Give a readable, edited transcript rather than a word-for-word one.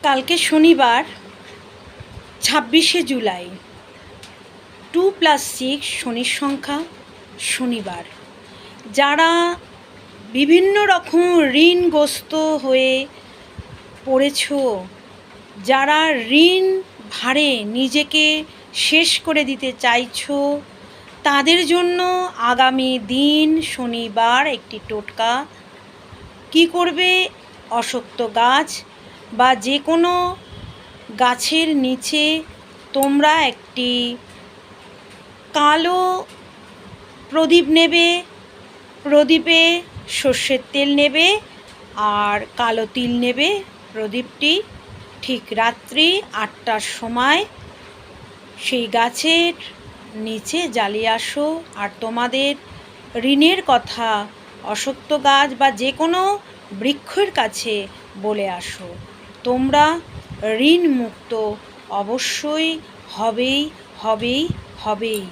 কালকে শনিবার 26শে জুলাই 2+6 শনির সংখ্যা শনিবার। যারা বিভিন্ন রকম ঋণগ্রস্ত হয়ে পড়েছ, যারা ঋণ ভারে নিজেকে শেষ করে দিতে চাইছো, তাদের জন্য আগামী দিন শনিবার একটি টোটকা। কি করবে? অশ্বত্থ গাছ বা যে কোনো গাছের নিচে তোমরা একটি কালো প্রদীপ নেবে, প্রদীপে সর্ষের তেল নেবে আর কালো তিল নেবে। প্রদীপটি ঠিক রাত্রি 8টার সময় সেই গাছের নিচে জ্বালিয়ে আসো। আর তোমাদের ঋণের কথা অশ্বত্থ গাছ বা যে কোনো বৃক্ষের কাছে বলে আসো। তোমরা ঋণ মুক্ত অবশ্যই হবেই হবেই হবেই।